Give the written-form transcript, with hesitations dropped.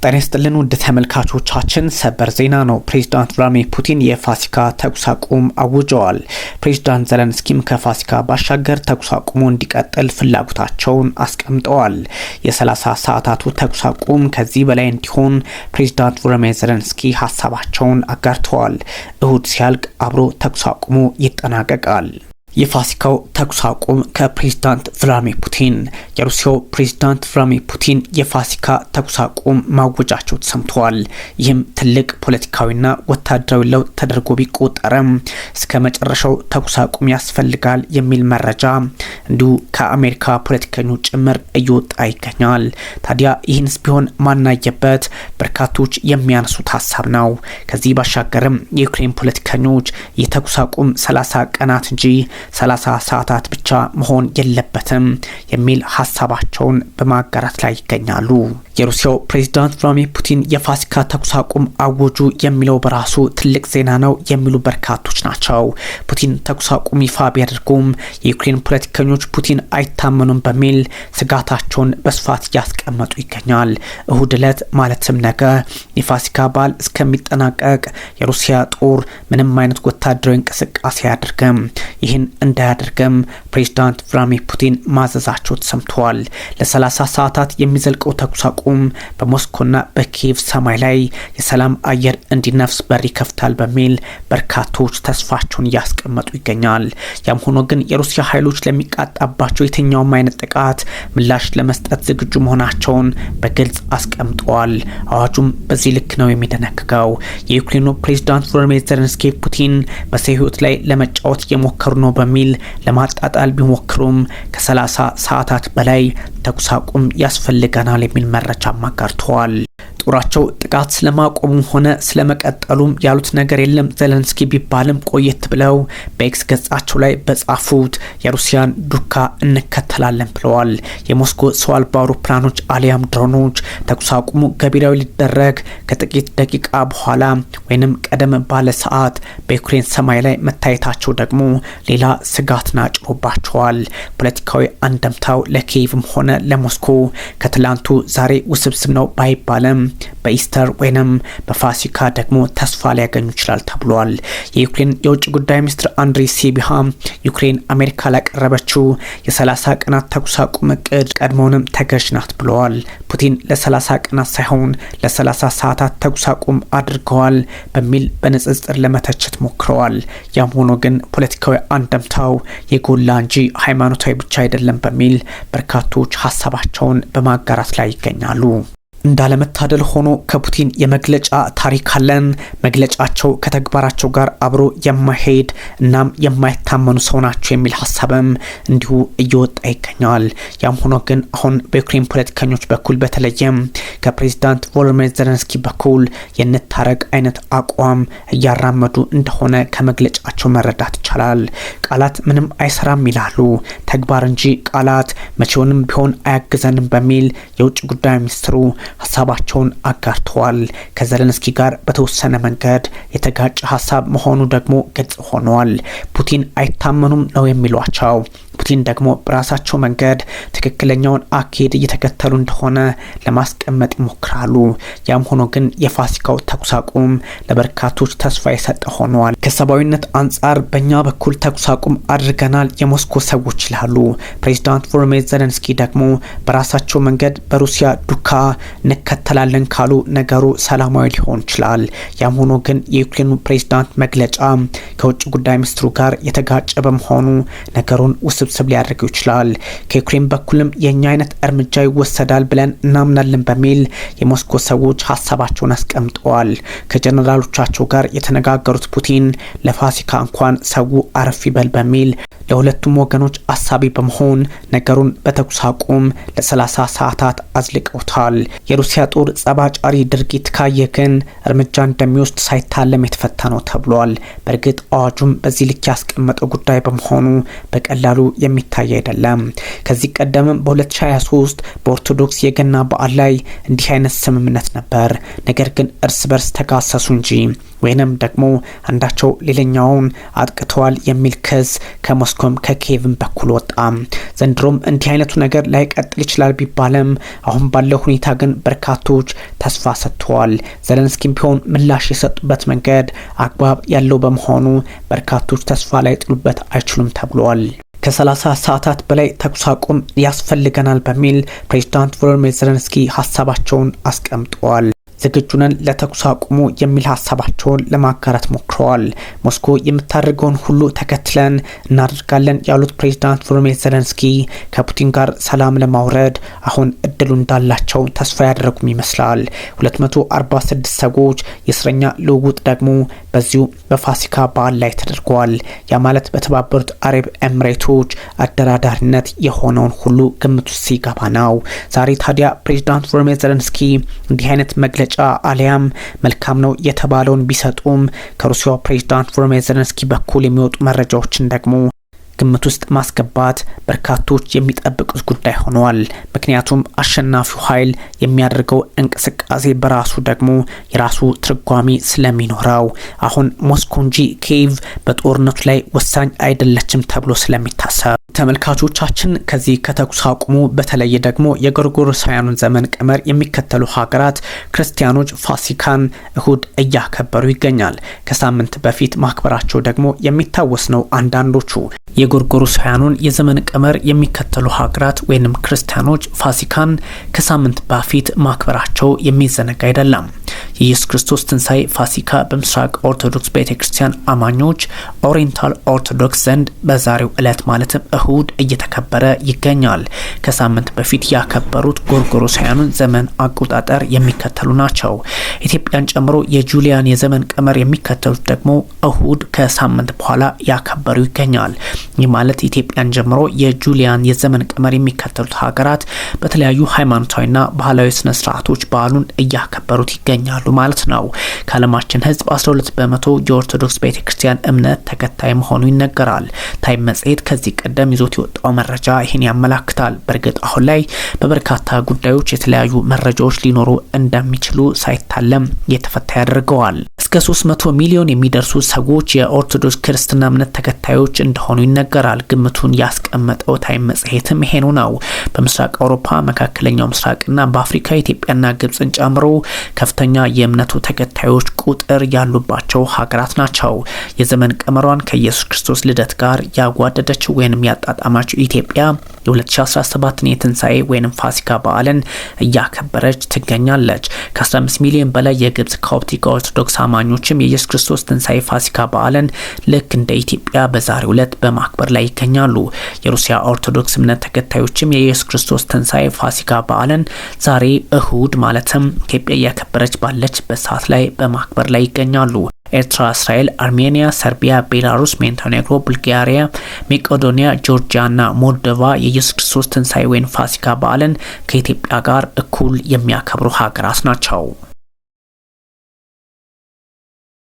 ጤና ይስጥልን ውድ ተመልካቾቻችን፣ ሰበር ዜና ነው። ፕሬዝዳንት ቭላድሚር ፑቲን የፋሲካ ተኩስ አቁም አውጀዋል። ፕሬዝዳንት ዘለንስኪም ከፋሲካ ባሻገር ተኩስ አቁሙ እንዲቀጥል ፍላጎታቸውን አስቀምጠዋል። የ30 ሰዓታቱ ተኩስ አቁም ከዚህ በላይ እንዲሆን ፕሬዝዳንት ቮሎዲሚር ዘለንስኪ ሀሳባቸውን አጋርተዋል። እሁድ ሲያልቅ አብሮ ተኩስ አቁሙ ይጠናቀቃል። የፋሲካው ተኩስ አቁም ከፕሬዝዳንት ቭላድሚር ፑቲን የሩሲያው ፕሬዝዳንት ቭላድሚር ፑቲን የፋሲካ ተኩስ አቁም ማወጃቸው ተሰምተዋል። ይህም ትልቅ ፖለቲካዊና ወታደራዊ ለውጥ ተደርጎ ቢቆጠርም እስከ መጨረሻው ተኩስ አቁም ያስፈልጋል የሚል መረጃ እንዲሁ ከአሜሪካ ፖለቲከኞች ጭምር እየወጣ ይገኛል። ታዲያ ይህንስ ቢሆን ማናየበት በርካቶች የሚያነሱት ሀሳብ ነው። ከዚህ ባሻገርም የዩክሬን ፖለቲከኞች የተኩስ አቁም 30 ቀናት እንጂ 30 ሰዓታት ብቻ መሆን የለበትም የሚል ሀሳባቸውን በማጋራት ላይ ይገኛሉ። የሩሲያው ፕሬዝዳንት ቭላድሚር ፑቲን የፋሲካ ተኩስ አቁም አወጁ የሚለው በራሱ ትልቅ ዜና ነው የሚሉ በርካቶች ናቸው። ፑቲን ተኩስ አቁም ይፋ ቢያደርጉም የዩክሬን ፖለቲከኞች ፑቲን አይታመኑም በሚል ስጋታቸውን በስፋት እያስቀመጡ ይገኛል። እሁድ ዕለት ማለትም ነገ የፋሲካ በዓል እስከሚጠናቀቅ የሩሲያ ጦር ምንም አይነት ወታደራዊ እንቅስቃሴ አያደርግም። ይህን እንዳያደርግም ፕሬዝዳንት ቭላድሚር ፑቲን ማዘዛቸው ተሰምተዋል። ለ30 ሰዓታት የሚዘልቀው ተኩስ አቁም በሞስኮና በኪየቭ ሰማይ ላይ የሰላም አየር እንዲነፍስ በር ይከፍታል በሚል በርካቶች ተስፋቸውን እያስቀመጡ ይገኛል። ያም ሆኖ ግን የሩሲያ ኃይሎች ለሚቃጣባቸው የትኛውም አይነት ጥቃት ምላሽ ለመስጠት ዝግጁ መሆናቸውን በግልጽ አስቀምጠዋል። አዋጁም በዚህ ልክ ነው የሚደነግገው። የዩክሬኑ ፕሬዝዳንት ቮሎዲሚር ዘለንስኪ ፑቲን በሰው ሕይወት ላይ ለመጫወት የሞከሩ ነው በሚል ለማጣጣል ቢሞክሩም ከ30 ሰዓታት በላይ ተኩስ አቁም ያስፈልገናል የሚል መረጃ አጋርተዋል። ጦራቸው ጥቃት ስለማቆሙ ሆነ ስለመቀጠሉም ያሉት ነገር የለም። ዘለንስኪ ቢባልም ቆየት ብለው በኤክስ ገጻቸው ላይ በጻፉት የሩሲያን ዱካ እንከተላለን ብለዋል። የሞስኮ ሰው አልባ አውሮፕላኖች አሊያም ድሮኖች ተኩስ አቁሙ ገቢራዊ ሊደረግ ከጥቂት ደቂቃ በኋላ ወይንም ቀደም ባለ ሰዓት በዩክሬን ሰማይ ላይ መታየታቸው ደግሞ ሌላ ስጋትን አጭሮባቸዋል። ፖለቲካዊ አንደምታው ለኪየቭም ሆነ ለሞስኮ ከትላንቱ ዛሬ ውስብስብ ነው ባይባልም በኢስተር ወይንም በፋሲካ ደግሞ ተስፋ ሊያገኙ ይችላል ተብሏል። የዩክሬን የውጭ ጉዳይ ሚኒስትር አንድሪ ሲቢሃ ዩክሬን አሜሪካ ላቀረበችው የ30 ቀናት ተኩስ አቁም እቅድ ቀድሞውንም ተገዥ ናት ብለዋል። ፑቲን ለ30 ቀናት ሳይሆን ለ30 ሰዓታት ተኩስ አቁም አድርገዋል በሚል በንጽጽር ለመተቸት ሞክረዋል። ያም ሆኖ ግን ፖለቲካዊ አንደምታው የጎላ እንጂ ሃይማኖታዊ ብቻ አይደለም በሚል በርካቶች ሀሳባቸውን በማጋራት ላይ ይገኛሉ። እንዳለመታደል ሆኖ ከፑቲን የመግለጫ ታሪክ አለን። መግለጫቸው ከተግባራቸው ጋር አብሮ የማይሄድ እናም የማይታመኑ ሰው ናቸው የሚል ሀሳብም እንዲሁ እየወጣ ይገኛል። ያም ሆኖ ግን አሁን በዩክሬን ፖለቲከኞች በኩል በተለይም ከፕሬዝዳንት ቮሎዲሚር ዘለንስኪ በኩል የንታረቅ አይነት አቋም እያራመዱ እንደሆነ ከመግለጫቸው መረዳት ይቻላል። ቃላት ምንም አይሰራም ይላሉ፣ ተግባር እንጂ ቃላት መቼውንም ቢሆን አያግዘንም በሚል የውጭ ጉዳይ ሚኒስትሩ ሀሳባቸውን አጋርተዋል። ከዘለንስኪ ጋር በተወሰነ መንገድ የተጋጨ ሀሳብ መሆኑ ደግሞ ግልጽ ሆኗል። ፑቲን አይታመኑም ነው የሚሏቸው። ፑቲን ደግሞ በራሳቸው መንገድ ትክክለኛውን አካሄድ እየተከተሉ እንደሆነ ለማስቀመጥ ይሞክራሉ። ያም ሆኖ ግን የፋሲካው ተኩስ አቁም ለበርካቶች ተስፋ የሰጠ ሆኗል። ከሰብአዊነት አንጻር በእኛ በኩል ተኩስ አቁም አድርገናል የሞስኮ ሰዎች ይላሉ። ፕሬዝዳንት ቮሎዲሚር ዘለንስኪ ደግሞ በራሳቸው መንገድ በሩሲያ ዱካ እንከተላለን ካሉ ነገሩ ሰላማዊ ሊሆን ይችላል። ያም ሆኖ ግን የዩክሬኑ ፕሬዝዳንት መግለጫ ከውጭ ጉዳይ ሚኒስትሩ ጋር የተጋጨ በመሆኑ ነገሩን ስብስብ ሊያደርገው ይችላል። ከዩክሬን በኩልም የኛ አይነት እርምጃ ይወሰዳል ብለን እናምናለን በሚል የሞስኮ ሰዎች ሀሳባቸውን አስቀምጠዋል። ከጀነራሎቻቸው ጋር የተነጋገሩት ፑቲን ለፋሲካ እንኳን ሰው አረፍ ይበል በሚል ለሁለቱም ወገኖች አሳቢ በመሆን ነገሩን በተኩስ አቁም ለ30 ሰዓታት አዝልቀውታል። የሩሲያ ጦር ጸባጫሪ ድርጊት ካየ ግን እርምጃ እንደሚወስድ ሳይታለም የተፈታ ነው ተብሏል። በእርግጥ አዋጁም በዚህ ልክ ያስቀመጠው ጉዳይ በመሆኑ በቀላሉ የሚታይ አይደለም። ከዚህ ቀደምም በ2023 በኦርቶዶክስ የገና በዓል ላይ እንዲህ አይነት ስምምነት ነበር። ነገር ግን እርስ በርስ ተጋሰሱ እንጂ ወይንም ደግሞ አንዳቸው ሌላኛውን አጥቅተዋል የሚል ክስ ከሞስኮ ከሞስኮም ከኪየቭም በኩል ወጣ። ዘንድሮም እንዲህ አይነቱ ነገር ላይቀጥል ይችላል ቢባልም አሁን ባለው ሁኔታ ግን በርካቶች ተስፋ ሰጥተዋል። ዘለንስኪም ቢሆን ምላሽ የሰጡበት መንገድ አግባብ ያለው በመሆኑ በርካቶች ተስፋ ላይ ጥሉበት አይችሉም ተብሏል። ከ30 ሰዓታት በላይ ተኩስ አቁም ያስፈልገናል በሚል ፕሬዝዳንት ቮሎዲሚር ዘለንስኪ ሀሳባቸውን አስቀምጠዋል። ዝግጁ ነን ለተኩስ አቁሙ የሚል ሀሳባቸውን ለማጋራት ሞክረዋል። ሞስኮ የምታደርገውን ሁሉ ተከትለን እናደርጋለን ያሉት ፕሬዝዳንት ቮሎዲሚር ዘለንስኪ ከፑቲን ጋር ሰላም ለማውረድ አሁን እድሉ እንዳላቸው ተስፋ ያደረጉም ይመስላል። 246 ሰዎች የእስረኛ ልውውጥ ደግሞ በዚሁ በፋሲካ በዓል ላይ ተደርጓል። ያ ማለት በተባበሩት አረብ ኤምሬቶች አደራዳሪነት የሆነውን ሁሉ ግምት ውስጥ ሲገባ ነው። ዛሬ ታዲያ ፕሬዝዳንት ቮሎዲሚር ዘለንስኪ እንዲህ አይነት መግለጫ አሊያም መልካም ነው የተባለውን ቢሰጡም ከሩሲያው ፕሬዝዳንት ቮሎዲሚር ዘለንስኪ በኩል የሚወጡ መረጃዎችን ደግሞ ግምት ውስጥ ማስገባት በርካቶች የሚጠብቁት ጉዳይ ሆኗል። ምክንያቱም አሸናፊው ኃይል የሚያደርገው እንቅስቃሴ በራሱ ደግሞ የራሱ ትርጓሜ ስለሚኖረው አሁን ሞስኮ እንጂ ኪየቭ በጦርነቱ ላይ ወሳኝ አይደለችም ተብሎ ስለሚታሰብ ተመልካቾቻችን ከዚህ ከተኩስ አቁሙ በተለየ ደግሞ የጎርጎሮሳውያኑን ዘመን ቀመር የሚከተሉ ሀገራት ክርስቲያኖች ፋሲካን እሁድ እያከበሩ ይገኛል። ከሳምንት በፊት ማክበራቸው ደግሞ የሚታወስ ነው። አንዳንዶቹ የጎርጎሮሳውያኑን የዘመን ቀመር የሚከተሉ ሀገራት ወይንም ክርስቲያኖች ፋሲካን ከሳምንት በፊት ማክበራቸው የሚዘነጋ አይደለም። የኢየሱስ ክርስቶስ ትንሳኤ ፋሲካ በምስራቅ ኦርቶዶክስ ቤተክርስቲያን አማኞች ኦሪየንታል ኦርቶዶክስ ዘንድ በዛሬው ዕለት ማለትም እሁድ እየተከበረ ይገኛል። ከሳምንት በፊት ያከበሩት ጎርጎሮሳውያኑን ዘመን አቆጣጠር የሚከተሉ ናቸው። ኢትዮጵያን ጨምሮ የጁሊያን የዘመን ቀመር የሚከተሉት ደግሞ እሁድ ከሳምንት በኋላ ያከበሩ ይገኛል። ይህ ማለት ኢትዮጵያን ጀምሮ የጁሊያን የዘመን ቀመር የሚከተሉት ሀገራት በተለያዩ ሃይማኖታዊና ባህላዊ ስነ ስርዓቶች በዓሉን እያከበሩት ይገኛሉ ማለት ነው። ከዓለማችን ሕዝብ 12 በመቶ የኦርቶዶክስ ቤተክርስቲያን እምነት ተከታይ መሆኑ ይነገራል። ታይም መጽሔት ከዚህ ቀደም ይዞት የወጣው መረጃ ይህን ያመላክታል። በእርግጥ አሁን ላይ በበርካታ ጉዳዮች የተለያዩ መረጃዎች ሊኖሩ እንደሚችሉ ሳይታለም የተፈታ ያደርገዋል። እስከ 300 ሚሊዮን የሚደርሱ ሰዎች የኦርቶዶክስ ክርስትና እምነት ተከታዮች እንደሆኑ ይነገራል። ግምቱን ያስቀመጠው ታይም መጽሔትም ይሄኑ ነው። በምስራቅ አውሮፓ፣ መካከለኛው ምስራቅና በአፍሪካ ኢትዮጵያና ግብጽን ጨምሮ ከፍተኛ የእምነቱ ተከታዮች ቁጥር ያሉባቸው ሀገራት ናቸው። የዘመን ቀመሯን ከኢየሱስ ክርስቶስ ልደት ጋር ያጓደደችው ወይንም ያጣጣማችው ኢትዮጵያ የ2017 የትንሳኤ ወይንም ፋሲካ በዓልን እያከበረች ትገኛለች። ከ15 ሚሊዮን በላይ የግብጽ ኮፕቲክ ኦርቶዶክስ አማኞችም የኢየሱስ ክርስቶስ ትንሳኤ ፋሲካ በዓልን ልክ እንደ ኢትዮጵያ በዛሬው ዕለት በማክበር ላይ ይገኛሉ። የሩሲያ ኦርቶዶክስ እምነት ተከታዮችም የኢየሱስ ክርስቶስ ትንሳኤ ፋሲካ በዓልን ዛሬ እሁድ ማለትም ኢትዮጵያ እያከበረች ባለችበት ሰዓት ላይ በማክበር ላይ ይገኛሉ። ኤርትራ፣ እስራኤል፣ አርሜኒያ፣ ሰርቢያ፣ ቤላሩስ፣ ሞንቴኔግሮ፣ ቡልጋሪያ፣ መቄዶኒያ፣ ጆርጂያና ሞልዶቫ የኢየሱስ ክርስቶስ ትንሳኤ ወይም ፋሲካ በዓልን ከኢትዮጵያ ጋር እኩል የሚያከብሩ ሀገራት ናቸው።